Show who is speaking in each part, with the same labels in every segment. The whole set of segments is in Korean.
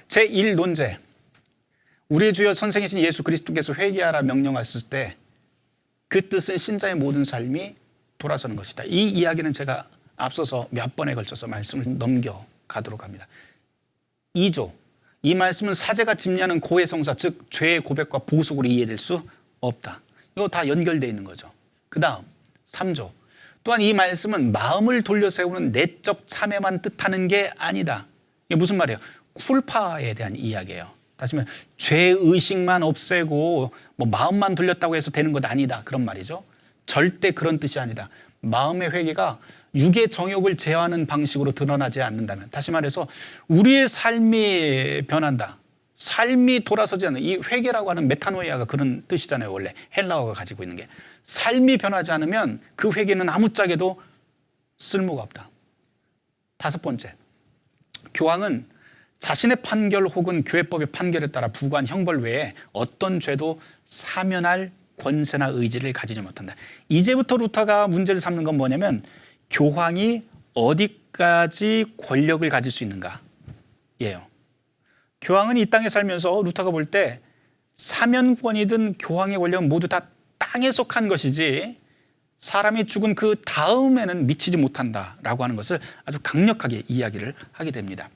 Speaker 1: 제1논제. 우리의 주여 선생이신 예수 그리스도께서 회개하라 명령하셨을 때 그 뜻은 신자의 모든 삶이 돌아서는 것이다. 이 이야기는 제가 앞서서 몇 번에 걸쳐서 말씀을 넘겨가도록 합니다. 2조. 이 말씀은 사제가 집례하는 고해성사, 즉 죄의 고백과 보속으로 이해될 수 없다. 이거 다 연결되어 있는 거죠. 그 다음 3조. 또한 이 말씀은 마음을 돌려 세우는 내적 참회만 뜻하는 게 아니다. 이게 무슨 말이에요? 쿨파에 대한 이야기예요. 다시 말해 죄의식만 없애고 뭐 마음만 돌렸다고 해서 되는 것 아니다. 그런 말이죠. 절대 그런 뜻이 아니다. 마음의 회개가 육의 정욕을 제어하는 방식으로 드러나지 않는다면, 다시 말해서 우리의 삶이 변한다. 삶이 돌아서지 않는, 이 회개라고 하는 메타노이아가 그런 뜻이잖아요. 원래 헬라어가 가지고 있는 게. 삶이 변하지 않으면 그 회개는 아무짝에도 쓸모가 없다. 5번째, 교황은 자신의 판결 혹은 교회법의 판결에 따라 부과한 형벌 외에 어떤 죄도 사면할 권세나 의지를 가지지 못한다. 이제부터 루터가 문제를 삼는 건 뭐냐면 교황이 어디까지 권력을 가질 수 있는가 예요. 교황은 이 땅에 살면서 루터가 볼 때 사면권이든 교황의 권력은 모두 다 땅에 속한 것이지 사람이 죽은 그 다음에는 미치지 못한다라고 하는 것을 아주 강력하게 이야기를 하게 됩니다.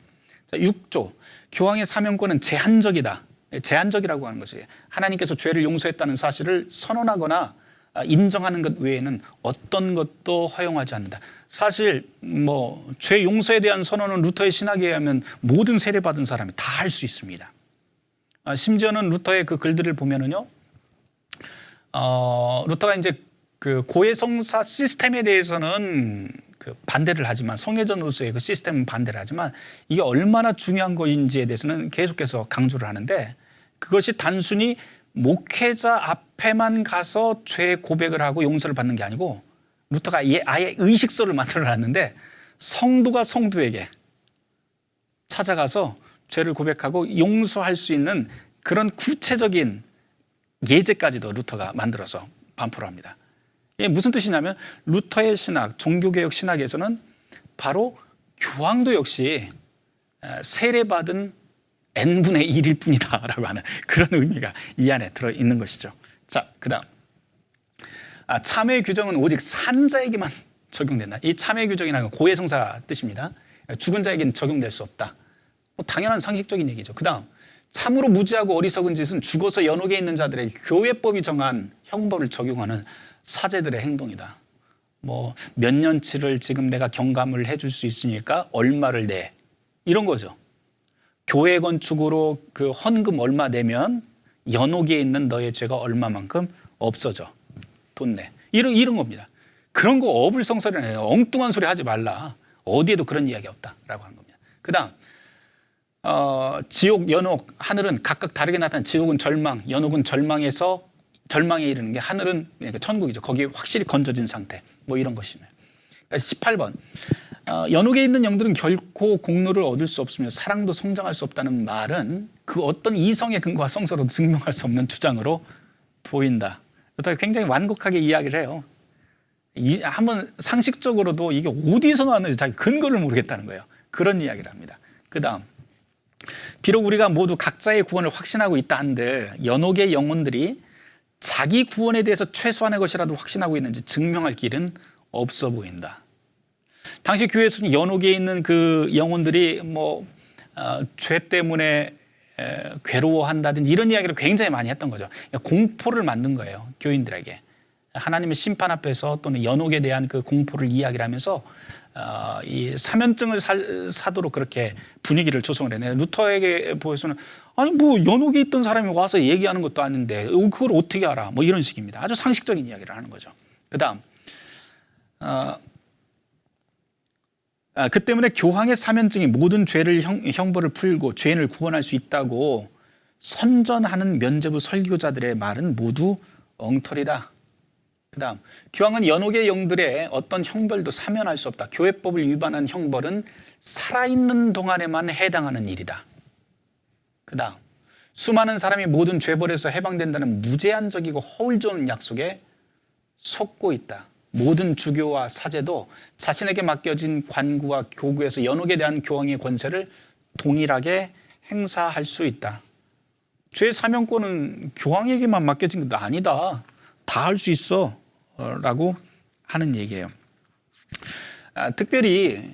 Speaker 1: 6조, 교황의 사면권은 제한적이다. 제한적이라고 하는 것이 하나님께서 죄를 용서했다는 사실을 선언하거나 인정하는 것 외에는 어떤 것도 허용하지 않는다. 사실 죄 용서에 대한 선언은 루터의 신학에 의하면 모든 세례받은 사람이 다 할 수 있습니다. 심지어는 루터의 그 글들을 보면은요, 루터가 이제 그 고해성사 시스템에 대해서는 그 반대를 하지만, 성회전으로서의 그 시스템은 반대를 하지만 이게 얼마나 중요한 것인지에 대해서는 계속해서 강조를 하는데, 그것이 단순히 목회자 앞에만 가서 죄 고백을 하고 용서를 받는 게 아니고 루터가 아예 의식서를 만들어놨는데 성도가 성도에게 찾아가서 죄를 고백하고 용서할 수 있는 그런 구체적인 예제까지도 루터가 만들어서 반포를 합니다. 이게 무슨 뜻이냐면 루터의 신학, 종교개혁 신학에서는 바로 교황도 역시 세례받은 n분의 1일 뿐이다라고 하는 그런 의미가 이 안에 들어있는 것이죠. 자, 그 다음 참회 규정은 오직 산자에게만 적용된다. 이 참회 규정이라는 건 고해성사 뜻입니다. 죽은 자에게는 적용될 수 없다. 당연한 상식적인 얘기죠. 그 다음 참으로 무지하고 어리석은 짓은 죽어서 연옥에 있는 자들에게 교회법이 정한 형벌을 적용하는 사제들의 행동이다. 몇 년치를 지금 내가 경감을 해줄 수 있으니까 얼마를 내, 이런 거죠. 교회 건축으로 그 헌금 얼마 내면 연옥에 있는 너의 죄가 얼마만큼 없어져. 돈 내. 이런 겁니다. 그런 거 어불성설이나 엉뚱한 소리 하지 말라. 어디에도 그런 이야기 없다라고 하는 겁니다. 그 다음 지옥, 연옥, 하늘은 각각 다르게 나타난, 지옥은 절망, 연옥은 절망에 이르는 게, 하늘은 천국이죠. 거기에 확실히 건져진 상태. 이런 것이네요. 18번. 연옥에 있는 영들은 결코 공로를 얻을 수 없으며 사랑도 성장할 수 없다는 말은 그 어떤 이성의 근거와 성서로 증명할 수 없는 주장으로 보인다. 굉장히 완곡하게 이야기를 해요. 한번 상식적으로도 이게 어디서 나왔는지 자기 근거를 모르겠다는 거예요. 그런 이야기를 합니다. 그 다음, 비록 우리가 모두 각자의 구원을 확신하고 있다 한들 연옥의 영혼들이 자기 구원에 대해서 최소한의 것이라도 확신하고 있는지 증명할 길은 없어 보인다. 당시 교회에서는 연옥에 있는 그 영혼들이 죄 때문에 괴로워한다든지 이런 이야기를 굉장히 많이 했던 거죠. 공포를 만든 거예요, 교인들에게. 하나님의 심판 앞에서 또는 연옥에 대한 그 공포를 이야기를 하면서 이 사면증을 사도록 그렇게 분위기를 조성을 했네요. 루터에게 보여서는 아니 연옥에 있던 사람이 와서 얘기하는 것도 아닌데 그걸 어떻게 알아? 이런 식입니다. 아주 상식적인 이야기를 하는 거죠. 그 다음 그 때문에 교황의 사면증이 모든 죄를 형벌을 풀고 죄인을 구원할 수 있다고 선전하는 면죄부 설교자들의 말은 모두 엉터리다. 그 다음 교황은 연옥의 영들의 어떤 형벌도 사면할 수 없다. 교회법을 위반한 형벌은 살아있는 동안에만 해당하는 일이다. 그 다음 수많은 사람이 모든 죄벌에서 해방된다는 무제한적이고 허울 좋은 약속에 속고 있다. 모든 주교와 사제도 자신에게 맡겨진 관구와 교구에서 연옥에 대한 교황의 권세를 동일하게 행사할 수 있다. 죄 사명권은 교황에게만 맡겨진 것도 아니다. 다 할 수 있어 라고 하는 얘기예요. 특별히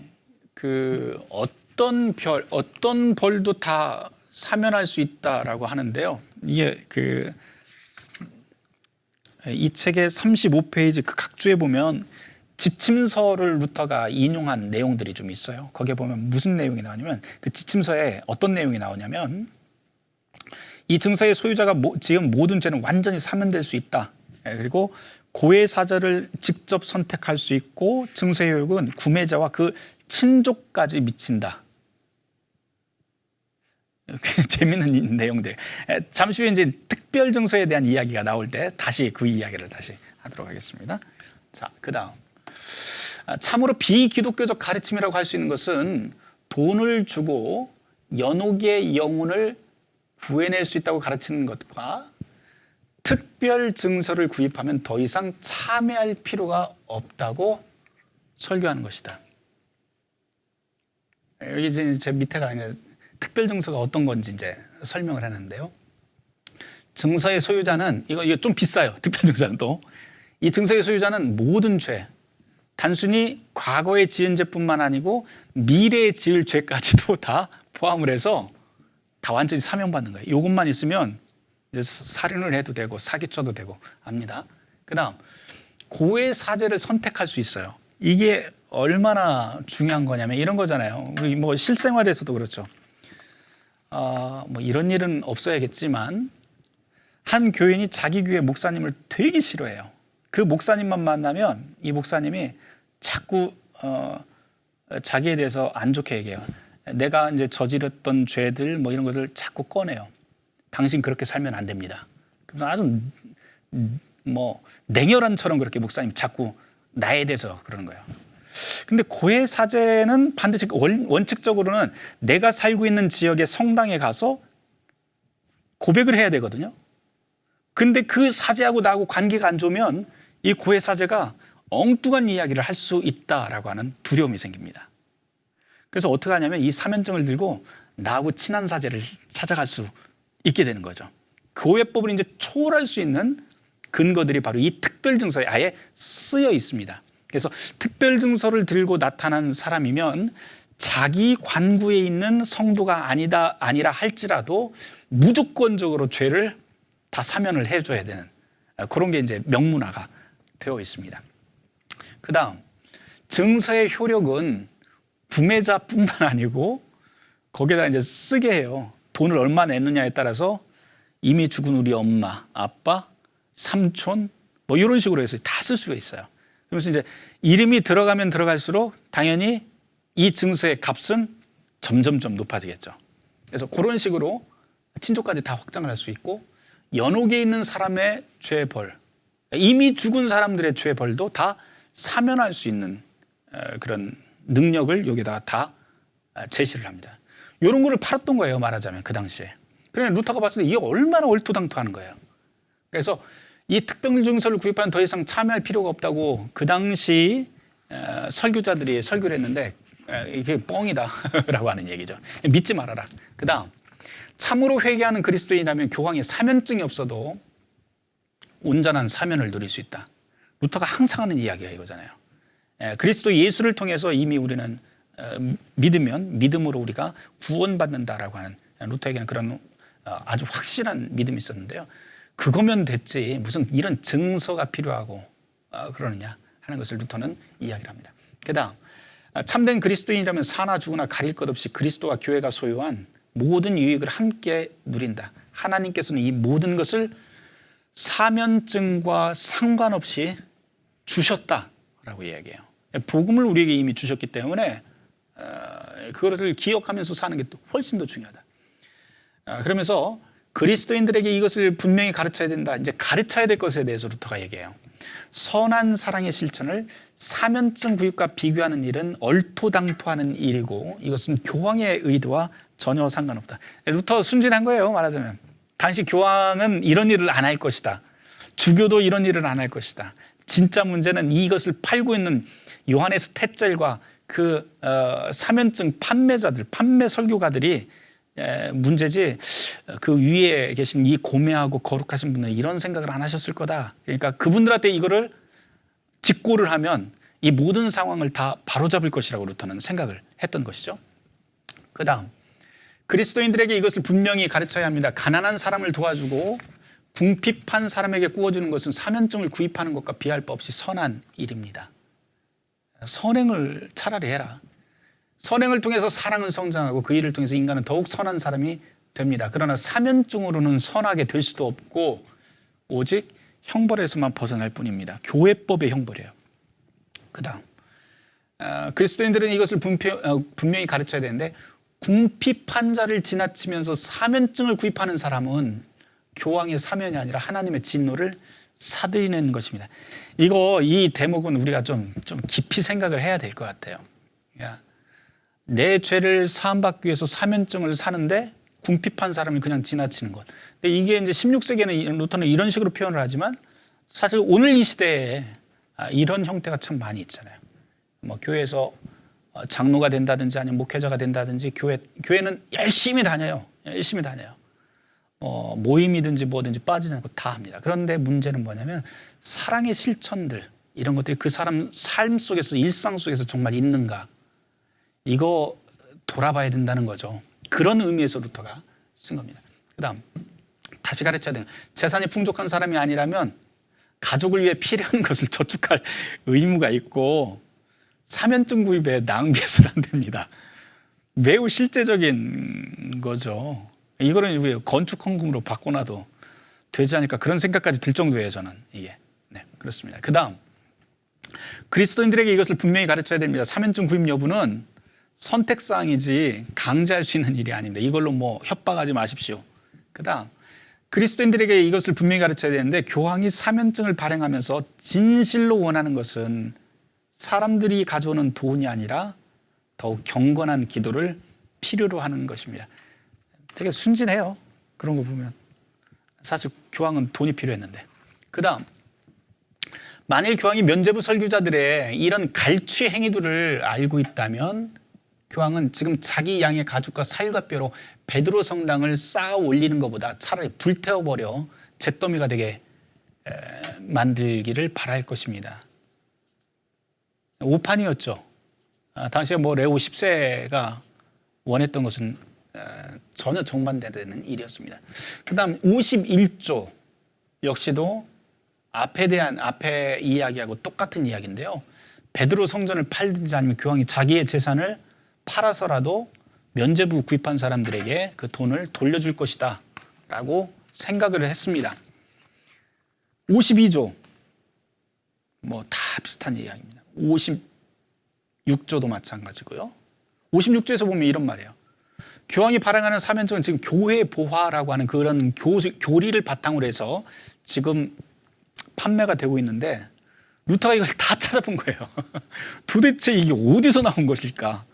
Speaker 1: 그 어떤 벌도 다 사면할 수 있다라고 하는데요. 이게 이 책의 35페이지 그 각주에 보면 지침서를 루터가 인용한 내용들이 좀 있어요. 거기에 보면 무슨 내용이 나오냐면 그 지침서에 어떤 내용이 나오냐면 이 증서의 소유자가 지은 모든 죄는 완전히 사면될 수 있다. 그리고 고해사절을 직접 선택할 수 있고 증서의 효력은 구매자와 그 친족까지 미친다. 재미있는 내용들. 잠시 후에 이제 특별 증서에 대한 이야기가 나올 때 다시 그 이야기를 다시 하도록 하겠습니다. 자, 그다음 참으로 비기독교적 가르침이라고 할 수 있는 것은 돈을 주고 연옥의 영혼을 구해낼 수 있다고 가르치는 것과 특별 증서를 구입하면 더 이상 참여할 필요가 없다고 설교하는 것이다. 여기 이제 제 밑에가 특별 증서가 어떤 건지 이제 설명을 하는데요. 증서의 소유자는 이거 좀 비싸요. 특별 증서는 또 이 증서의 소유자는 모든 죄, 단순히 과거에 지은 죄뿐만 아니고 미래에 지을 죄까지도 다 포함을 해서 다 완전히 사명받는 거예요. 이것만 있으면 이제 살인을 해도 되고 사기쳐도 되고 합니다. 그다음 고해 사제를 선택할 수 있어요. 이게 얼마나 중요한 거냐면 이런 거잖아요. 우리 뭐 실생활에서도 그렇죠. 뭐 이런 일은 없어야겠지만 한 교인이 자기 교회 목사님을 되게 싫어해요. 그 목사님만 만나면 이 목사님이 자꾸 자기에 대해서 안 좋게 얘기해요. 내가 이제 저질렀던 죄들 뭐 이런 것을 자꾸 꺼내요. 당신 그렇게 살면 안 됩니다. 그래서 아주 뭐 냉혈한처럼 그렇게 목사님 자꾸 나에 대해서 그러는 거예요. 근데 고해 사제는 반드시 원칙적으로는 내가 살고 있는 지역의 성당에 가서 고백을 해야 되거든요. 근데 그 사제하고 나하고 관계가 안 좋으면 이 고해 사제가 엉뚱한 이야기를 할 수 있다라고 하는 두려움이 생깁니다. 그래서 어떻게 하냐면 이 사면증을 들고 나하고 친한 사제를 찾아갈 수 있게 되는 거죠. 교회법을 이제 초월할 수 있는 근거들이 바로 이 특별증서에 아예 쓰여 있습니다. 그래서 특별증서를 들고 나타난 사람이면 자기 관구에 있는 성도가 아니라 할지라도 무조건적으로 죄를 다 사면을 해줘야 되는 그런 게 이제 명문화가 되어 있습니다. 그 다음 증서의 효력은 구매자뿐만 아니고 거기에다 이제 쓰게 해요. 돈을 얼마 냈느냐에 따라서 이미 죽은 우리 엄마, 아빠, 삼촌 뭐 이런 식으로 해서 다 쓸 수가 있어요. 그러면서 이제 이름이 들어가면 들어갈수록 당연히 이 증서의 값은 점점점 높아지겠죠. 그래서 그런 식으로 친족까지 다 확장을 할 수 있고 연옥에 있는 사람의 죄벌, 이미 죽은 사람들의 죄벌도 다 사면할 수 있는 그런 능력을 여기다가 다 제시를 합니다. 이런 거를 팔았던 거예요, 말하자면 그 당시에. 그러니까 루터가 봤을 때 이게 얼마나 얼토당토하는 거예요. 그래서 이 특별 증서를 구입하면 더 이상 참여할 필요가 없다고 그 당시 설교자들이 설교를 했는데 이게 뻥이다라고 하는 얘기죠. 믿지 말아라. 그 다음 참으로 회개하는 그리스도인이라면 교황이 사면증이 없어도 온전한 사면을 누릴 수 있다. 루터가 항상 하는 이야기가 이거잖아요. 그리스도 예수를 통해서 이미 우리는 믿으면 믿음으로 우리가 구원받는다라고 하는 루터에게는 그런 아주 확실한 믿음이 있었는데요. 그거면 됐지 무슨 이런 증서가 필요하고 그러느냐 하는 것을 루터는 이야기를 합니다. 게다가 참된 그리스도인이라면 사나 죽으나 가릴 것 없이 그리스도와 교회가 소유한 모든 유익을 함께 누린다. 하나님께서는 이 모든 것을 사면증과 상관없이 주셨다라고 이야기해요. 복음을 우리에게 이미 주셨기 때문에 그것을 기억하면서 사는 게 또 훨씬 더 중요하다. 그러면서 그리스도인들에게 이것을 분명히 가르쳐야 된다. 이제 가르쳐야 될 것에 대해서 루터가 얘기해요. 선한 사랑의 실천을 사면증 구입과 비교하는 일은 얼토당토하는 일이고 이것은 교황의 의도와 전혀 상관없다. 루터 순진한 거예요, 말하자면. 당시 교황은 이런 일을 안 할 것이다. 주교도 이런 일을 안 할 것이다. 진짜 문제는 이것을 팔고 있는 요하네스 tetzel과 그 사면증 판매자들, 판매 설교가들이 문제지 그 위에 계신 이 고매하고 거룩하신 분들은 이런 생각을 안 하셨을 거다. 그러니까 그분들한테 이거를 직고를 하면 이 모든 상황을 다 바로잡을 것이라고 루터는 생각을 했던 것이죠. 그 다음 그리스도인들에게 이것을 분명히 가르쳐야 합니다. 가난한 사람을 도와주고 궁핍한 사람에게 구워주는 것은 사면증을 구입하는 것과 비할 바 없이 선한 일입니다. 선행을 차라리 해라. 선행을 통해서 사랑은 성장하고 그 일을 통해서 인간은 더욱 선한 사람이 됩니다. 그러나 사면증으로는 선하게 될 수도 없고 오직 형벌에서만 벗어날 뿐입니다. 교회법의 형벌이에요. 그 다음 그리스도인들은 이것을 분명히 가르쳐야 되는데 궁핍한 자를 지나치면서 사면증을 구입하는 사람은 교황의 사면이 아니라 하나님의 진노를 사들이는 것입니다. 이 대목은 우리가 좀 깊이 생각을 해야 될 것 같아요. 내 죄를 사함받기 위해서 사면증을 사는데 궁핍한 사람이 그냥 지나치는 것. 근데 이게 이제 16세기에는 루터는 이런 식으로 표현을 하지만 사실 오늘 이 시대에 이런 형태가 참 많이 있잖아요. 뭐 교회에서 장로가 된다든지 아니면 목회자가 된다든지 교회는 열심히 다녀요. 열심히 다녀요. 모임이든지 뭐든지 빠지지 않고 다 합니다. 그런데 문제는 뭐냐면 사랑의 실천들 이런 것들이 그 사람 삶 속에서 일상 속에서 정말 있는가 이거 돌아봐야 된다는 거죠. 그런 의미에서 루터가 쓴 겁니다. 그 다음 다시 가르쳐야 돼요. 재산이 풍족한 사람이 아니라면 가족을 위해 필요한 것을 저축할 의무가 있고 사면증 구입에 낭비해서는 안 됩니다. 매우 실제적인 거죠. 이거는 우리 건축 헌금으로 바꿔놔도 되지 않을까 그런 생각까지 들 정도예요. 저는 이게 그렇습니다. 그 다음 그리스도인들에게 이것을 분명히 가르쳐야 됩니다. 사면증 구입 여부는 선택사항이지 강제할 수 있는 일이 아닙니다. 이걸로 뭐 협박하지 마십시오. 그 다음 그리스도인들에게 이것을 분명히 가르쳐야 되는데 교황이 사면증을 발행하면서 진실로 원하는 것은 사람들이 가져오는 돈이 아니라 더욱 경건한 기도를 필요로 하는 것입니다. 되게 순진해요. 그런 거 보면. 사실 교황은 돈이 필요했는데. 그 다음 만일 교황이 면죄부 설교자들의 이런 갈취 행위들을 알고 있다면 교황은 지금 자기 양의 가죽과 살과 뼈로 베드로 성당을 쌓아 올리는 것보다 차라리 불태워버려 잿더미가 되게 만들기를 바랄 것입니다. 오판이었죠. 당시에 뭐 레오 10세가 원했던 것은 전혀 정반대되는 일이었습니다. 그 다음 51조 역시도 앞에 이야기하고 똑같은 이야기인데요. 베드로 성전을 팔든지 아니면 교황이 자기의 재산을 팔아서라도 면죄부 구입한 사람들에게 그 돈을 돌려줄 것이다 라고 생각을 했습니다. 52조 뭐 다 비슷한 이야기입니다. 56조도 마찬가지고요. 56조에서 보면 이런 말이에요. 교황이 발행하는 사면증은 지금 교회 보화라고 하는 그런 교리를 바탕으로 해서 지금 판매가 되고 있는데 루터가 이걸 다 찾아본 거예요. 도대체 이게 어디서 나온 것일까?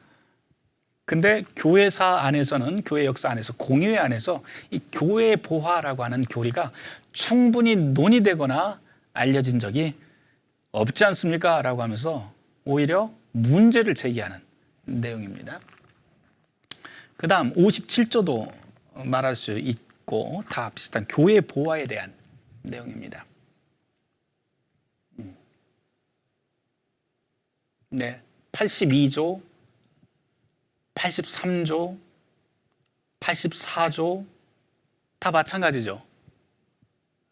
Speaker 1: 근데 교회사 안에서는 교회 역사 안에서 공의회 안에서 이 교회 보화라고 하는 교리가 충분히 논의되거나 알려진 적이 없지 않습니까? 라고 하면서 오히려 문제를 제기하는 내용입니다. 그 다음 57조도 말할 수 있고 다 비슷한 교회 보화에 대한 내용입니다. 네, 82조, 83조, 84조 다 마찬가지죠.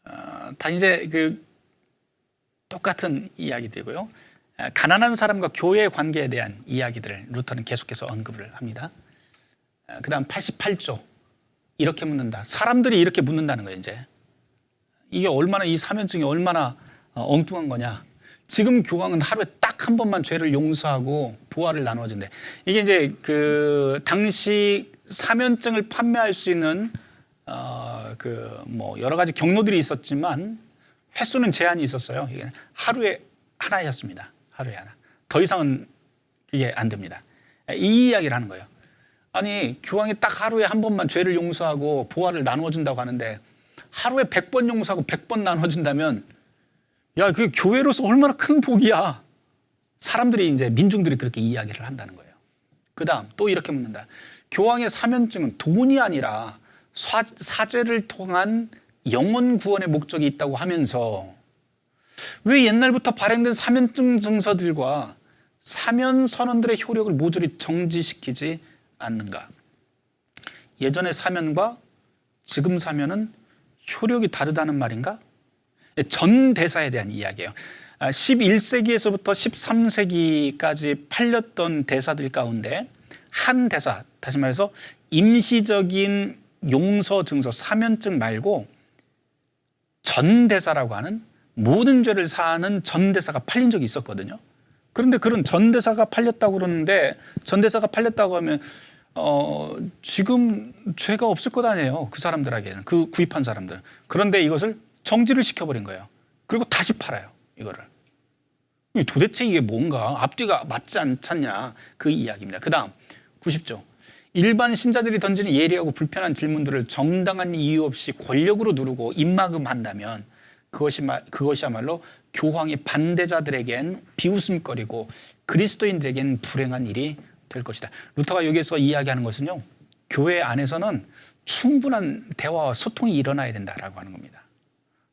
Speaker 1: 다 이제 똑같은 이야기들이고요. 가난한 사람과 교회의 관계에 대한 이야기들을 루터는 계속해서 언급을 합니다. 그 다음 88조 이렇게 묻는다. 사람들이 이렇게 묻는다는 거예요. 이제 이게 얼마나 이 사면증이 얼마나 엉뚱한 거냐. 지금 교황은 하루에 딱 한 번만 죄를 용서하고 보화를 나눠 준대. 이게 이제 당시 사면증을 판매할 수 있는 뭐 여러 가지 경로들이 있었지만 횟수는 제한이 있었어요. 이게 하루에 하나였습니다. 하루에 하나. 더 이상은 그게 안 됩니다. 이 이야기를 하는 거예요. 아니 교황이 딱 하루에 한 번만 죄를 용서하고 보화를 나눠준다고 하는데 하루에 100번 용서하고 100번 나눠준다면 야, 그게 교회로서 얼마나 큰 복이야. 사람들이 이제 민중들이 그렇게 이야기를 한다는 거예요. 그 다음 또 이렇게 묻는다. 교황의 사면증은 돈이 아니라 사죄를 통한 영혼 구원의 목적이 있다고 하면서 왜 옛날부터 발행된 사면증 증서들과 사면 선언들의 효력을 모조리 정지시키지 않는가? 예전의 사면과 지금 사면은 효력이 다르다는 말인가? 전 대사에 대한 이야기예요. 11세기에서부터 13세기까지 팔렸던 대사들 가운데 한 대사, 다시 말해서 임시적인 용서 증서, 사면증 말고 전대사라고 하는 모든 죄를 사하는 전대사가 팔린 적이 있었거든요. 그런데 그런 전대사가 팔렸다고 그러는데, 전대사가 팔렸다고 하면 지금 죄가 없을 것 아니에요. 그 사람들에게는, 그 구입한 사람들. 그런데 이것을 정지를 시켜버린 거예요. 그리고 다시 팔아요, 이거를. 도대체 이게 뭔가 앞뒤가 맞지 않잖냐, 그 이야기입니다. 그 다음 90조. 일반 신자들이 던지는 예리하고 불편한 질문들을 정당한 이유 없이 권력으로 누르고 입막음한다면 그것이야말로 교황의 반대자들에겐 비웃음거리고 그리스도인들에겐 불행한 일이 될 것이다. 루터가 여기에서 이야기하는 것은요, 교회 안에서는 충분한 대화와 소통이 일어나야 된다라고 하는 겁니다.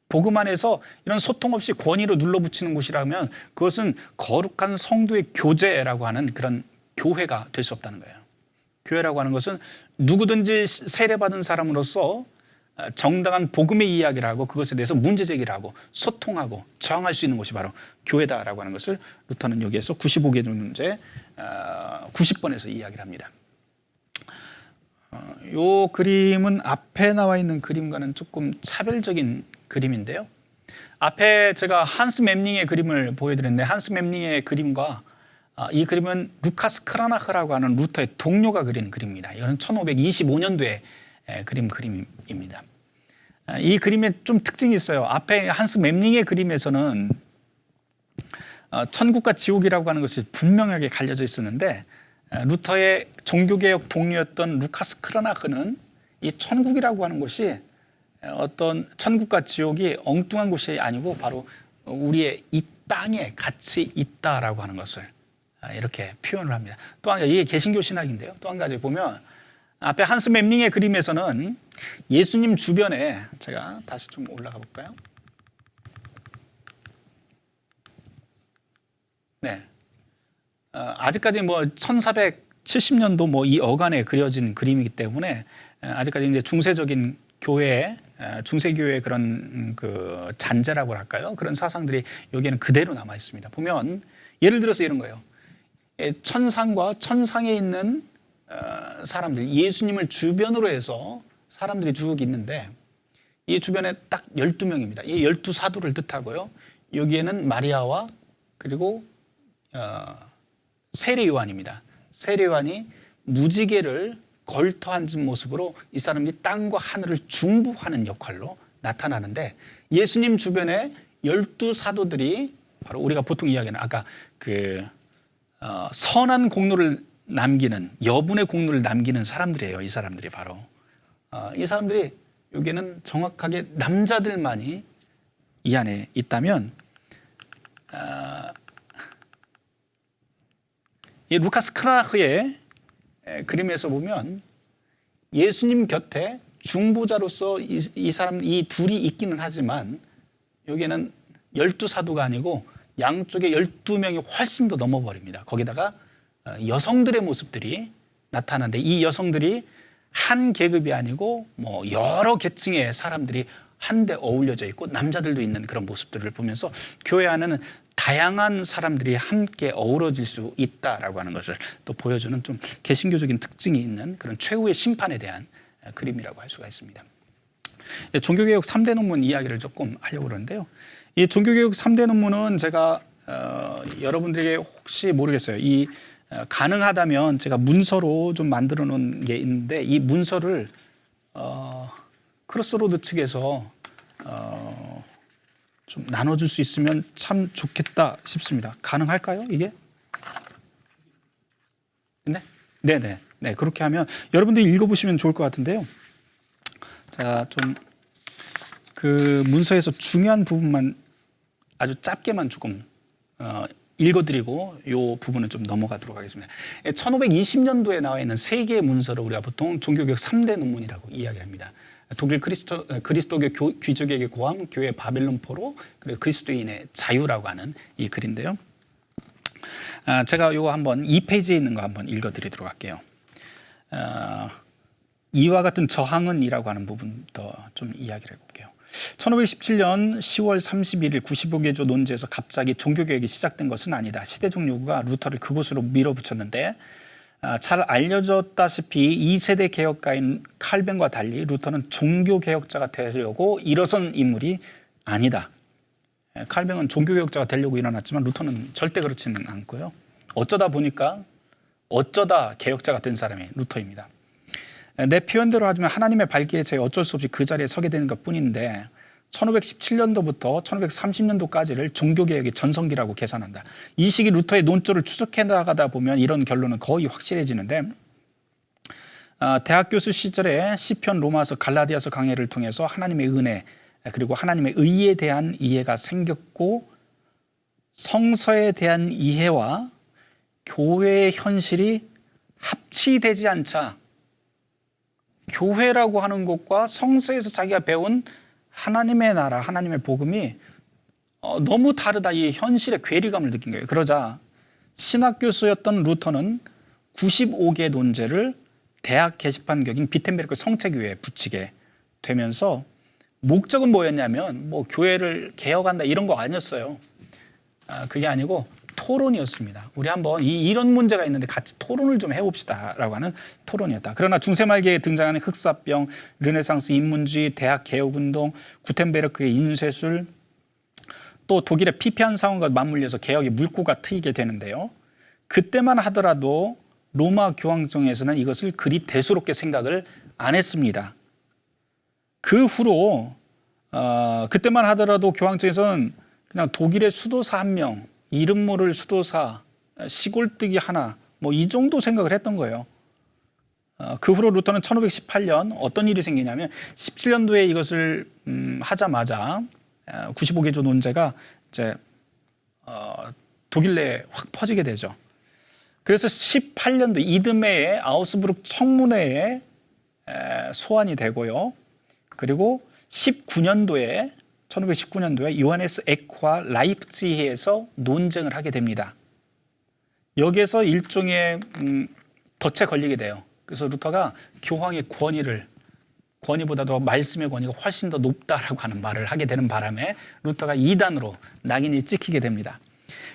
Speaker 1: 복음 안에서 이런 소통 없이 권위로 눌러붙이는 곳이라면 그것은 거룩한 성도의 교제라고 하는 그런 교회가 될 수 없다는 거예요. 교회라고 하는 것은 누구든지 세례받은 사람으로서 정당한 복음의 이야기를 하고 그것에 대해서 문제제기를 하고 소통하고 저항할 수 있는 곳이 바로 교회다라고 하는 것을 루터는 여기에서 95개 문제 90번에서 이야기를 합니다. 이 그림은 앞에 나와 있는 그림과는 조금 차별적인 그림인데요. 앞에 제가 한스 mem링의 그림을 보여드렸는데, 한스 mem링의 그림과 이 그림은 루카스 크라나흐라고 하는 루터의 동료가 그린 그림입니다. 이거는 1525년도에 그린 그림입니다. 이 그림에 좀 특징이 있어요. 앞에 한스 mem링의 그림에서는 천국과 지옥이라고 하는 것이 분명하게 갈려져 있었는데, 루터의 종교개혁 동료였던 루카스 크라나흐는 이 천국이라고 하는 곳이 어떤 천국과 지옥이 엉뚱한 곳이 아니고 바로 우리의 이 땅에 같이 있다라고 하는 것을 이렇게 표현을 합니다. 또 한 가지, 이게 개신교 신학인데요. 또 한 가지 보면 앞에 한스 mem링의 그림에서는 예수님 주변에, 제가 다시 좀 올라가 볼까요? 네. 아직까지 뭐 1470년도 뭐 이 어간에 그려진 그림이기 때문에 아직까지 이제 중세적인 교회, 중세교회의 그런 그 잔재라고 할까요? 그런 사상들이 여기에는 그대로 남아 있습니다. 보면 예를 들어서 이런 거예요. 천상과 천상에 있는 사람들, 예수님을 주변으로 해서 사람들이 쭉 있는데, 이 주변에 딱 12명입니다. 이 12사도를 뜻하고요. 여기에는 마리아와 그리고 세례 요한입니다. 세례 요한이 무지개를 걸터 앉은 모습으로 이 사람이 땅과 하늘을 중보하는 역할로 나타나는데, 예수님 주변에 12사도들이 바로 우리가 보통 이야기하는 아까 그 선한 공로를 남기는, 여분의 공로를 남기는 사람들이에요. 이 사람들이 바로 이 사람들이 여기는 정확하게 남자들만이 이 안에 있다면, 이 루카스 크라나흐의 그림에서 보면 예수님 곁에 중보자로서 이 사람, 이 둘이 있기는 하지만 여기에는 12사도가 아니고 양쪽에 12명이 훨씬 더 넘어버립니다. 거기다가 여성들의 모습들이 나타나는데, 이 여성들이 한 계급이 아니고 뭐 여러 계층의 사람들이 한데 어울려져 있고 남자들도 있는 그런 모습들을 보면서 교회 안에는 다양한 사람들이 함께 어우러질 수 있다라고 하는 것을 또 보여주는 좀 개신교적인 특징이 있는 그런 최후의 심판에 대한 그림이라고 할 수가 있습니다. 종교개혁 3대 논문 이야기를 조금 하려고 그러는데요. 이 종교개혁 3대 논문은 제가 여러분들에게 혹시 모르겠어요. 이 가능하다면 제가 문서로 좀 만들어 놓은 게 있는데, 이 문서를 크로스로드 측에서 좀 나눠줄 수 있으면 참 좋겠다 싶습니다. 가능할까요, 이게? 네? 네네. 네, 그렇게 하면 여러분들이 읽어보시면 좋을 것 같은데요. 자, 좀 그 문서에서 중요한 부분만 아주 짧게만 조금 읽어드리고 이 부분은 좀 넘어가도록 하겠습니다. 1520년도에 나와 있는 세 개의 문서를 우리가 보통 종교개혁 3대 논문이라고 이야기합니다. 독일 그리스도교 귀족에게 고함, 교회 바빌론 포로, 그리고 그리스도인의 자유라고 하는 이 글인데요. 제가 이거 한번 2페이지에 있는 거 한번 읽어드리도록 할게요. 이와 같은 저항은이라고 하는 부분부터 좀 이야기를 해볼게요. 1517년 10월 31일 95개조 논제에서 갑자기 종교개혁이 시작된 것은 아니다. 시대적 요구가 루터를 그곳으로 밀어붙였는데 잘 알려졌다시피 2세대 개혁가인 칼뱅과 달리 루터는 종교개혁자가 되려고 일어선 인물이 아니다. 칼뱅은 종교개혁자가 되려고 일어났지만 루터는 절대 그렇지는 않고요. 어쩌다 보니까 어쩌다 개혁자가 된 사람이 루터입니다. 내 표현대로 하자면 하나님의 발길에 제해 어쩔 수 없이 그 자리에 서게 되는 것뿐인데 1517년도부터 1530년도까지를 종교개혁의 전성기라고 계산한다. 이 시기 루터의 논조를 추적해 나가다 보면 이런 결론은 거의 확실해지는데 대학 교수 시절에 시편, 로마서, 갈라디아서 강해를 통해서 하나님의 은혜 그리고 하나님의 의에 대한 이해가 생겼고 성서에 대한 이해와 교회의 현실이 합치되지 않자 교회라고 하는 것과 성서에서 자기가 배운 하나님의 나라, 하나님의 복음이 너무 다르다. 이 현실의 괴리감을 느낀 거예요. 그러자 신학 교수였던 루터는 95개 논제를 대학 게시판 격인 비텐베르크 성체교회에 붙이게 되면서 목적은 뭐였냐면 뭐 교회를 개혁한다 이런 거 아니었어요. 그게 아니고 토론이었습니다. 우리 한번 이런 문제가 있는데 같이 토론을 좀 해봅시다라고 하는 토론이었다. 그러나 중세 말기에 등장하는 흑사병, 르네상스 인문주의, 대학 개혁운동, 구텐베르크의 인쇄술, 또 독일의 피폐한 상황과 맞물려서 개혁의 물꼬가 트이게 되는데요. 그때만 하더라도 로마 교황청에서는 이것을 그리 대수롭게 생각을 안 했습니다. 그 후로 그때만 하더라도 교황청에서는 그냥 독일의 수도사 한 명, 이름 모를 수도사, 시골뜨기 하나, 뭐 이 정도 생각을 했던 거예요. 그 후로 루터는 1518년 어떤 일이 생기냐면 17년도에 이것을 하자마자 95개조 논제가 이제 독일 내에 확 퍼지게 되죠. 그래서 18년도 이듬해에 아우스부르크 청문회에 소환이 되고요. 그리고 1519년도에 요하네스 에크와 라이프치히에서 논쟁을 하게 됩니다. 여기에서 일종의 덫에 걸리게 돼요. 그래서 루터가 교황의 권위보다도 말씀의 권위가 훨씬 더 높다라고 하는 말을 하게 되는 바람에 루터가 이단으로 낙인이 찍히게 됩니다.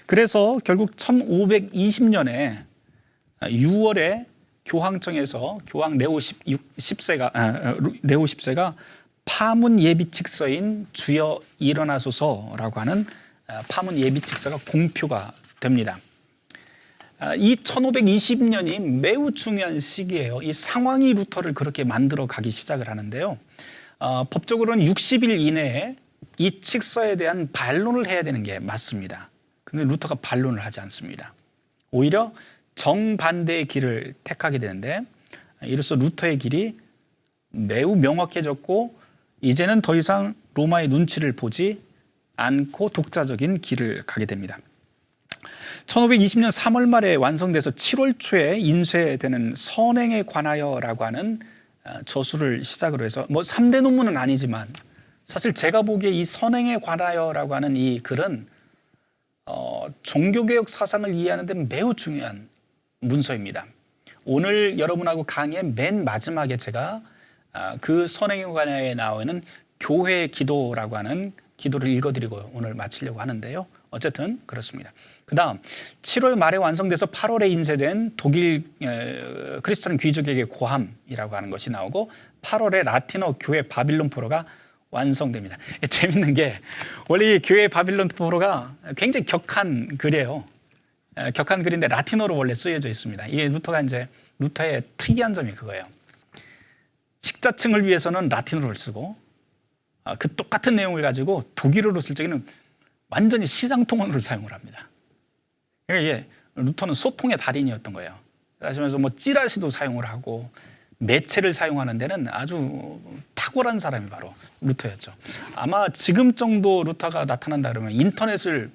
Speaker 1: 그래서 결국 1520년에 6월에 교황청에서 교황 레오 10세가 파문 예비칙서인 주여 일어나소서라고 하는 파문 예비칙서가 공표가 됩니다. 이 1520년이 매우 중요한 시기예요. 이 상황이 루터를 그렇게 만들어 가기 시작을 하는데요. 법적으로는 60일 이내에 이 칙서에 대한 반론을 해야 되는 게 맞습니다. 그런데 루터가 반론을 하지 않습니다. 오히려 정반대의 길을 택하게 되는데 이로써 루터의 길이 매우 명확해졌고 이제는 더 이상 로마의 눈치를 보지 않고 독자적인 길을 가게 됩니다. 1520년 3월 말에 완성돼서 7월 초에 인쇄되는 선행에 관하여라고 하는 저수를 시작으로 해서 뭐 3대 논문은 아니지만 사실 제가 보기에 이 선행에 관하여라고 하는 이 글은 종교개혁 사상을 이해하는 데 매우 중요한 문서입니다. 오늘 여러분하고 강의의 맨 마지막에 제가 그 선행에 관하여에 나오는 교회의 기도라고 하는 기도를 읽어드리고 오늘 마치려고 하는데요. 어쨌든 그렇습니다. 그 다음 7월 말에 완성돼서 8월에 인쇄된 독일 크리스천 귀족에게 고함이라고 하는 것이 나오고 8월에 라틴어 교회 바빌론 포로가 완성됩니다. 재밌는 게 원래 이 교회 바빌론 포로가 굉장히 격한 글이에요. 격한 글인데 라틴어로 원래 쓰여져 있습니다. 이게 루터의 특이한 점이 그거예요. 식자층을 위해서는 라틴어를 쓰고 그 똑같은 내용을 가지고 독일어로 쓸 적에는 완전히 시장통언으로 사용을 합니다. 그러니까 이게 루터는 소통의 달인이었던 거예요. 하시면서 뭐 찌라시도 사용을 하고 매체를 사용하는 데는 아주 탁월한 사람이 바로 루터였죠. 아마 지금 정도 루터가 나타난다 그러면 인터넷을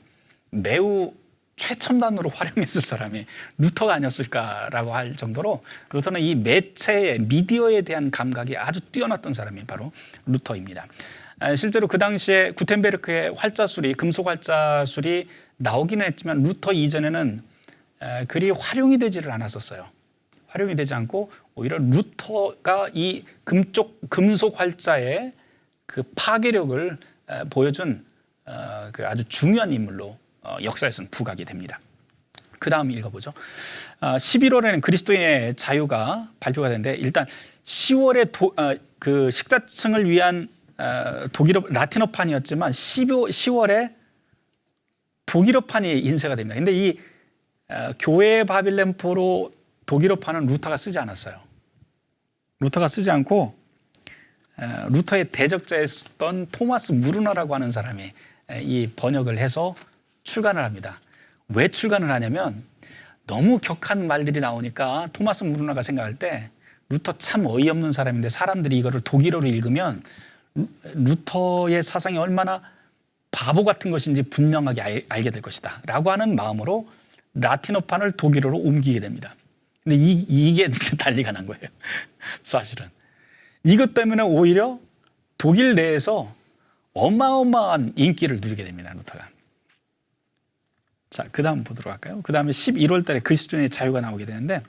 Speaker 1: 매우 최첨단으로 활용했을 사람이 루터가 아니었을까라고 할 정도로 루터는 이 매체의 미디어에 대한 감각이 아주 뛰어났던 사람이 바로 루터입니다. 실제로 그 당시에 구텐베르크의 활자술이 금속 활자술이 나오기는 했지만 루터 이전에는 그리 활용이 되지를 않았었어요. 활용이 되지 않고 오히려 루터가 이 금속 활자의 그 파괴력을 보여준 그 아주 중요한 인물로 역사에서는 부각이 됩니다. 그 다음 읽어보죠. 11월에는 그리스도인의 자유가 발표가 되는데 일단 10월에 그 식자층을 위한 독일어 라틴어판이었지만 10월에 독일어판이 인쇄가 됩니다. 근데 이 교회의 바빌론포로 독일어판은 루터가 쓰지 않았어요. 루터가 쓰지 않고 루터의 대적자였던 토마스 무르너라고 하는 사람이 이 번역을 해서 출간을 합니다. 왜 출간을 하냐면 너무 격한 말들이 나오니까 토마스 무르너가 생각할 때 루터 참 어이없는 사람인데 사람들이 이거를 독일어로 읽으면 루터의 사상이 얼마나 바보 같은 것인지 분명하게 알게 될 것이다 라고 하는 마음으로 라틴어판을 독일어로 옮기게 됩니다. 근데 이게 난리가 난 거예요. 사실은. 이것 때문에 오히려 독일 내에서 어마어마한 인기를 누리게 됩니다. 루터가. 자, 그 다음 보도록 할까요? 그 다음에 11월 달에 그리스도인의 자유가 나오게 되는데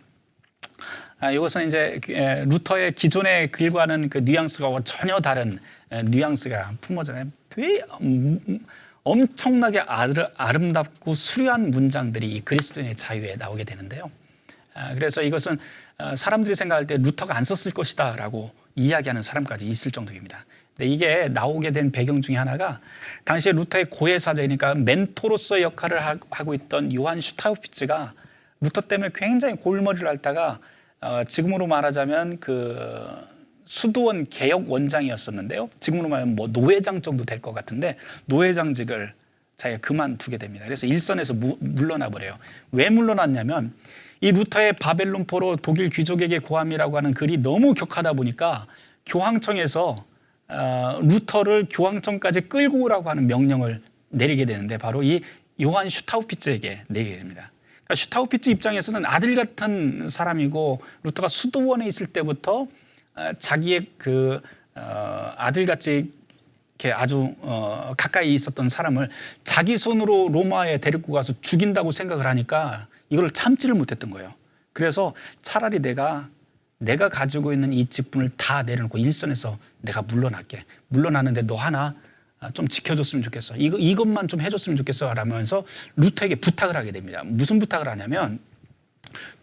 Speaker 1: 이것은 이제 루터의 기존의 글과는 그 뉘앙스가 전혀 다른 뉘앙스가 품어져요. 되게 엄청나게 아름답고 수려한 문장들이 이 그리스도인의 자유에 나오게 되는데요. 그래서 이것은 사람들이 생각할 때 루터가 안 썼을 것이다 라고 이야기하는 사람까지 있을 정도입니다. 근데 이게 나오게 된 배경 중에 하나가 당시에 루터의 고해사제니까 멘토로서 역할을 하고 있던 요한 슈타우피츠가 루터 때문에 굉장히 골머리를 앓다가 지금으로 말하자면 그 수도원 개혁 원장이었었는데요. 지금으로 말하면 뭐 노회장 정도 될 것 같은데 노회장직을 자기가 그만두게 됩니다. 그래서 일선에서 물러나 버려요. 왜 물러났냐면 이 루터의 바벨론포로 독일 귀족에게 고함이라고 하는 글이 너무 격하다 보니까 교황청에서 루터를 교황청까지 끌고 오라고 하는 명령을 내리게 되는데 바로 이 요한 슈타우피츠에게 내리게 됩니다. 그러니까 슈타우피츠 입장에서는 아들 같은 사람이고 루터가 수도원에 있을 때부터 자기의 그 아들같이 이렇게 아주 가까이 있었던 사람을 자기 손으로 로마에 데리고 가서 죽인다고 생각을 하니까 이걸 참지를 못했던 거예요. 그래서 차라리 내가 가지고 있는 이 직분을 다 내려놓고 일선에서 내가 물러날게. 물러나는데 너 하나 좀 지켜줬으면 좋겠어. 이것만 좀 해줬으면 좋겠어. 라면서 루터에게 부탁을 하게 됩니다. 무슨 부탁을 하냐면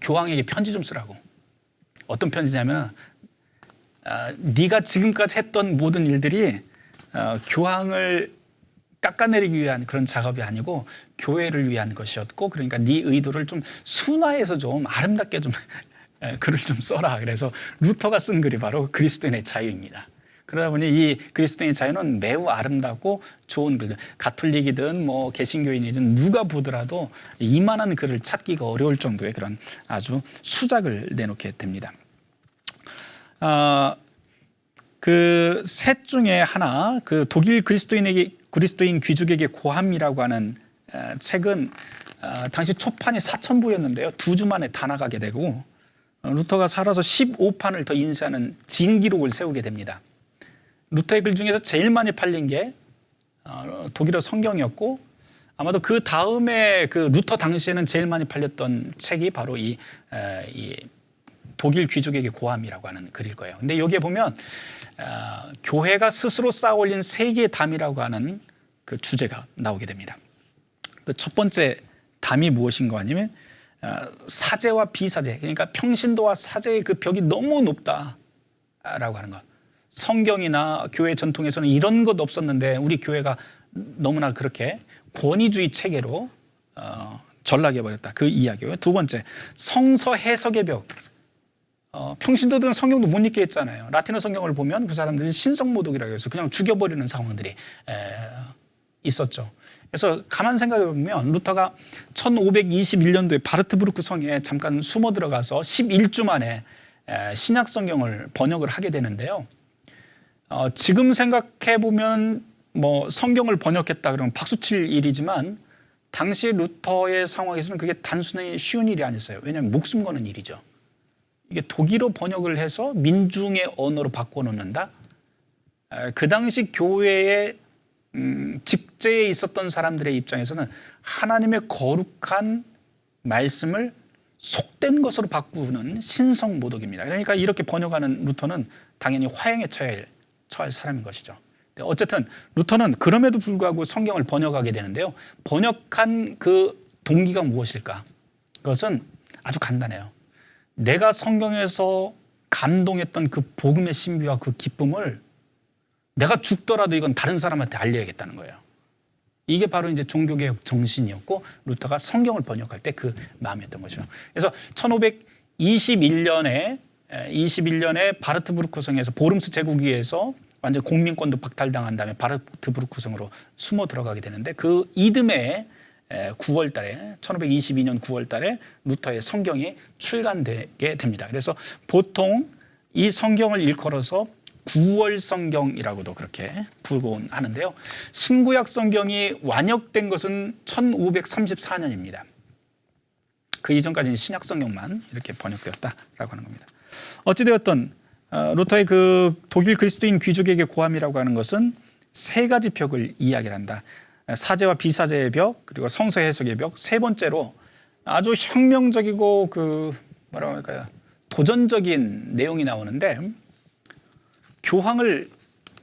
Speaker 1: 교황에게 편지 좀 쓰라고. 어떤 편지냐면 네가 지금까지 했던 모든 일들이 교황을 깎아내리기 위한 그런 작업이 아니고 교회를 위한 것이었고 그러니까 네 의도를 좀 순화해서 좀 아름답게 좀 글을 좀 써라. 그래서 루터가 쓴 글이 바로 그리스도인의 자유입니다. 그러다 보니 이 그리스도인의 자유는 매우 아름답고 좋은 글, 가톨릭이든 뭐 개신교인이든 누가 보더라도 이만한 글을 찾기가 어려울 정도의 그런 아주 수작을 내놓게 됩니다. 그 셋 중에 하나, 그 독일 그리스도인 귀족에게 고함이라고 하는 책은 당시 초판이 4,000부였는데요. 2주 만에 다 나가게 되고 루터가 살아서 15판을 더 인쇄하는 진기록을 세우게 됩니다. 루터의 글 중에서 제일 많이 팔린 게 독일어 성경이었고 아마도 그 다음에 그 루터 당시에는 제일 많이 팔렸던 책이 바로 이 독일 귀족에게 고함이라고 하는 글일 거예요. 근데 여기에 보면 교회가 스스로 쌓아 올린 세계의 담이라고 하는 그 주제가 나오게 됩니다. 그 첫 번째 담이 무엇인가 하냐면 사제와 비사제, 그러니까 평신도와 사제의 그 벽이 너무 높다라고 하는 것. 성경이나 교회 전통에서는 이런 것 없었는데 우리 교회가 너무나 그렇게 권위주의 체계로 전락해버렸다. 그 이야기고요. 두 번째, 성서 해석의 벽. 평신도들은 성경도 못 읽게 했잖아요. 라틴어 성경을 보면 그 사람들이 신성모독이라고 해서 그냥 죽여버리는 상황들이 있었죠. 그래서 가만 생각해 보면 루터가 1521년도에 바르트부르크 성에 잠깐 숨어 들어가서 11주 만에 신약 성경을 번역을 하게 되는데요. 지금 생각해 보면 뭐 성경을 번역했다 그러면 박수칠 일이지만 당시 루터의 상황에서는 그게 단순히 쉬운 일이 아니었어요. 왜냐하면 목숨 거는 일이죠. 이게 독일어 번역을 해서 민중의 언어로 바꿔놓는다. 그 당시 교회의 직제에 있었던 사람들의 입장에서는 하나님의 거룩한 말씀을 속된 것으로 바꾸는 신성 모독입니다. 그러니까 이렇게 번역하는 루터는 당연히 화형에 처할 사람인 것이죠. 어쨌든 루터는 그럼에도 불구하고 성경을 번역하게 되는데요. 번역한 그 동기가 무엇일까? 그것은 아주 간단해요. 내가 성경에서 감동했던 그 복음의 신비와 그 기쁨을 내가 죽더라도 이건 다른 사람한테 알려야겠다는 거예요. 이게 바로 이제 종교개혁 정신이었고 루터가 성경을 번역할 때 그 마음이었던 거죠. 그래서 1521년에 바르트부르크 성에서 보름스 제국위에서 완전 국민권도 박탈당한 다음에 바르트부르크 성으로 숨어 들어가게 되는데 그 이듬해 9월 달에 1522년 9월 달에 루터의 성경이 출간되게 됩니다. 그래서 보통 이 성경을 일컬어서 9월 성경이라고도 그렇게 부르곤 하는데요. 신구약 성경이 완역된 것은 1534년입니다. 그 이전까지는 신약 성경만 이렇게 번역되었다라고 하는 겁니다. 어찌되었든 루터의 그 독일 그리스도인 귀족에게 고함이라고 하는 것은 세 가지 벽을 이야기를 한다. 사제와 비사제의 벽, 그리고 성서 해석의 벽, 세 번째로 아주 혁명적이고 그 뭐라고 할까요? 도전적인 내용이 나오는데 교황을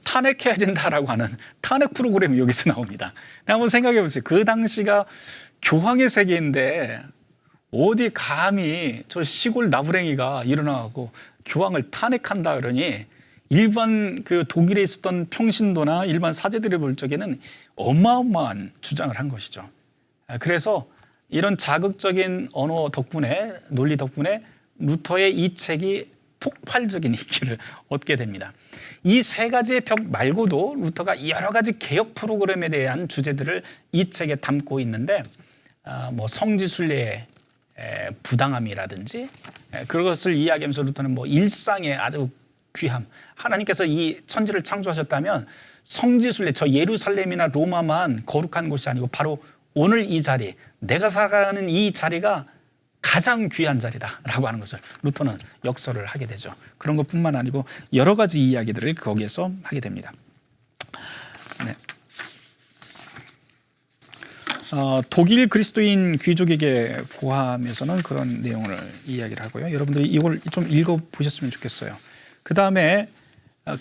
Speaker 1: 탄핵해야 된다라고 하는 탄핵 프로그램이 여기서 나옵니다. 한번 생각해 보세요. 그 당시가 교황의 세계인데 어디 감히 저 시골 나부랭이가 일어나고 교황을 탄핵한다 그러니 일반 그 독일에 있었던 평신도나 일반 사제들이 볼 적에는 어마어마한 주장을 한 것이죠. 그래서 이런 자극적인 언어 덕분에 논리 덕분에 루터의 이 책이 폭발적인 인기를 얻게 됩니다. 이 세 가지의 벽 말고도 루터가 여러 가지 개혁 프로그램에 대한 주제들을 이 책에 담고 있는데 뭐 성지순례의 부당함이라든지 그것을 이야기하면서 루터는 뭐 일상의 아주 귀함, 하나님께서 이 천지를 창조하셨다면 성지순례, 저 예루살렘이나 로마만 거룩한 곳이 아니고 바로 오늘 이 자리, 내가 살아가는 이 자리가 가장 귀한 자리다라고 하는 것을 루터는 역설을 하게 되죠. 그런 것뿐만 아니고 여러 가지 이야기들을 거기에서 하게 됩니다. 네. 독일 그리스도인 귀족에게 고함에서는 그런 내용을 이야기를 하고요. 여러분들이 이걸 좀 읽어보셨으면 좋겠어요. 그 다음에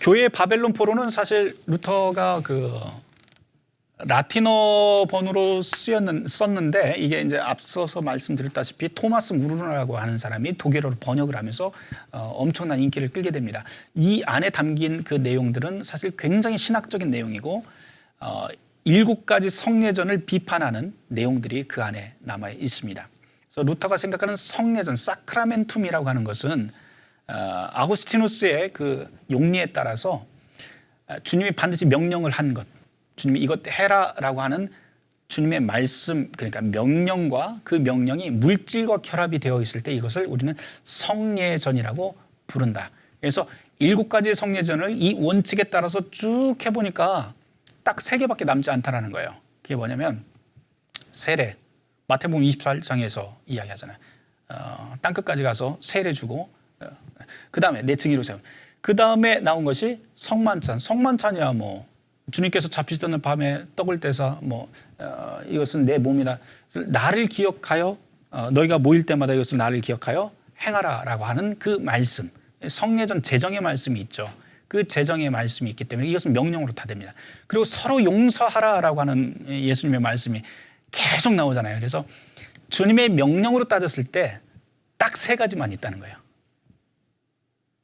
Speaker 1: 교회의 바벨론 포로는 사실 루터가 그 라틴어 번호로 썼는데 이게 이제 앞서서 말씀드렸다시피 토마스 무르너라고 하는 사람이 독일어로 번역을 하면서 엄청난 인기를 끌게 됩니다. 이 안에 담긴 그 내용들은 사실 굉장히 신학적인 내용이고 7가지 성례전을 비판하는 내용들이 그 안에 남아 있습니다. 그래서 루터가 생각하는 성례전, 사크라멘툼이라고 하는 것은 아구스티누스의 그 용리에 따라서 주님이 반드시 명령을 한 것, 주님이 이것 해라라고 하는 주님의 말씀, 그러니까 명령과 그 명령이 물질과 결합이 되어 있을 때 이것을 우리는 성례전이라고 부른다. 그래서 7가지의 성례전을 이 원칙에 따라서 쭉 해보니까 딱 3개밖에 남지 않다라는 거예요. 그게 뭐냐면 세례, 마태복음 24장에서 이야기하잖아요. 땅끝까지 가서 세례 주고 그 다음에 내 증인으로 세워. 그 다음에 나온 것이 성만찬. 성만찬이야 뭐 주님께서 잡히시던 밤에 떡을 떼서 뭐 이것은 내 몸이다. 나를 기억하여 너희가 모일 때마다 이것을 나를 기억하여 행하라라고 하는 그 말씀. 성례전 제정의 말씀이 있죠. 그 제정의 말씀이 있기 때문에 이것은 명령으로 다 됩니다. 그리고 서로 용서하라라고 하는 예수님의 말씀이 계속 나오잖아요. 그래서 주님의 명령으로 따졌을 때 딱 3가지만 있다는 거예요.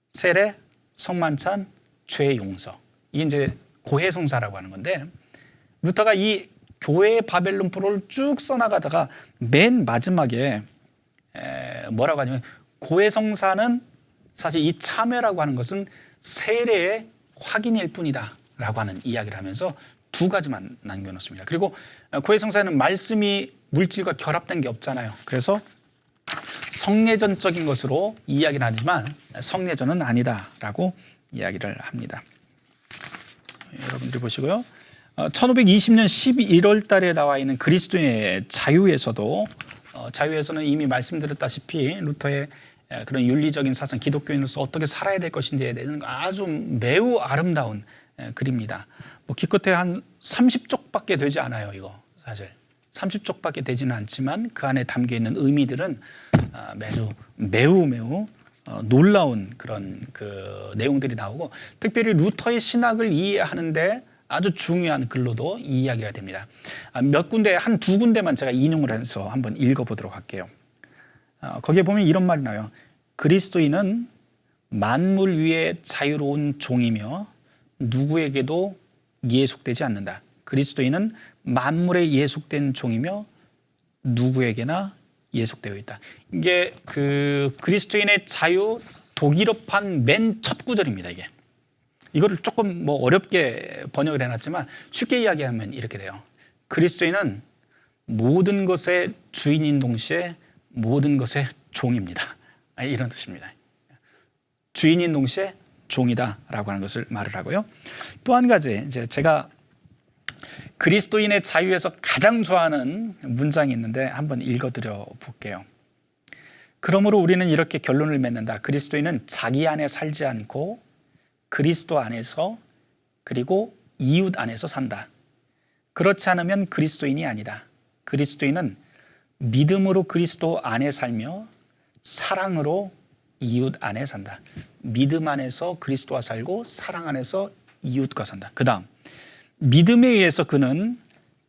Speaker 1: 세례, 성만찬, 죄 용서. 이게 이제 고해성사라고 하는 건데 루터가 이 교회의 바벨론 포로를 쭉 써나가다가 맨 마지막에 뭐라고 하냐면 고해성사는 사실 이 참회라고 하는 것은 세례의 확인일 뿐이다 라고 하는 이야기를 하면서 2가지만 남겨놓습니다. 그리고 고해성사는 말씀이 물질과 결합된 게 없잖아요. 그래서 성례전적인 것으로 이야기는 하지만 성례전은 아니다라고 이야기를 합니다. 여러분들이 보시고요. 1520년 11월 달에 나와 있는 그리스도인의 자유에서도 자유에서는 이미 말씀드렸다시피 루터의 그런 윤리적인 사상, 기독교인으로서 어떻게 살아야 될 것인지에 대한 아주 매우 아름다운 글입니다. 뭐 기껏해 한 30쪽밖에 되지 않아요. 이거 사실 30쪽밖에 되지는 않지만 그 안에 담겨 있는 의미들은 매우 놀라운 그런 그 내용들이 나오고, 특별히 루터의 신학을 이해하는데 아주 중요한 글로도 이 이야기가 됩니다. 몇 군데, 한 두 군데만 제가 인용을 해서 한번 읽어보도록 할게요. 거기에 보면 이런 말이 나와요. 그리스도인은 만물 위에 자유로운 종이며 누구에게도 예속되지 않는다. 그리스도인은 만물에 예속된 종이며 누구에게나 예속되어 있다. 이게 그 그리스도인의 자유 독일어판 맨 첫 구절입니다. 이거를 조금 뭐 어렵게 번역을 해놨지만 쉽게 이야기하면 이렇게 돼요. 그리스도인은 모든 것의 주인인 동시에 모든 것의 종입니다. 이런 뜻입니다. 주인인 동시에 종이다라고 하는 것을 말을 하고요. 또 한 가지, 이제 제가 그리스도인의 자유에서 가장 좋아하는 문장이 있는데 한번 읽어드려 볼게요. 그러므로 우리는 이렇게 결론을 맺는다. 그리스도인은 자기 안에 살지 않고 그리스도 안에서 그리고 이웃 안에서 산다. 그렇지 않으면 그리스도인이 아니다. 그리스도인은 믿음으로 그리스도 안에 살며 사랑으로 이웃 안에 산다. 믿음 안에서 그리스도와 살고 사랑 안에서 이웃과 산다. 그 다음, 믿음에 의해서 그는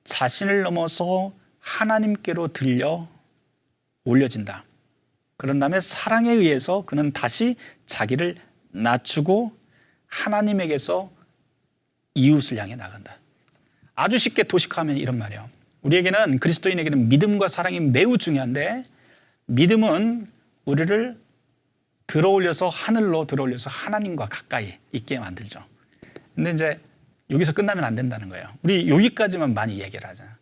Speaker 1: 자신을 넘어서 하나님께로 들려 올려진다. 그런 다음에 사랑에 의해서 그는 다시 자기를 낮추고 하나님에게서 이웃을 향해 나간다. 아주 쉽게 도식화하면 이런 말이에요. 우리에게는, 그리스도인에게는 믿음과 사랑이 매우 중요한데, 믿음은 우리를 들어올려서 하늘로 들어올려서 하나님과 가까이 있게 만들죠. 근데 이제 여기서 끝나면 안 된다는 거예요. 우리 여기까지만 많이 얘기를 하잖아요.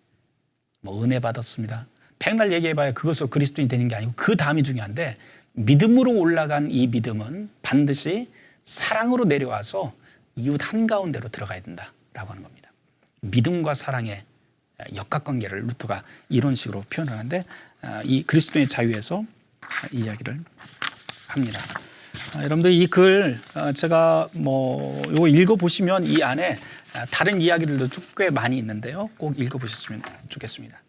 Speaker 1: 뭐 은혜 받았습니다. 백날 얘기해봐야 그것으로 그리스도인이 되는 게 아니고 그 다음이 중요한데, 믿음으로 올라간 이 믿음은 반드시 사랑으로 내려와서 이웃 한가운데로 들어가야 된다라고 하는 겁니다. 믿음과 사랑의 역학관계를 루터가 이런 식으로 표현하는데, 이 그리스도의 자유에서 이 이야기를 합니다. 여러분들 이 글 제가 뭐 이거 읽어보시면 이 안에 다른 이야기들도 꽤 많이 있는데요. 꼭 읽어보셨으면 좋겠습니다.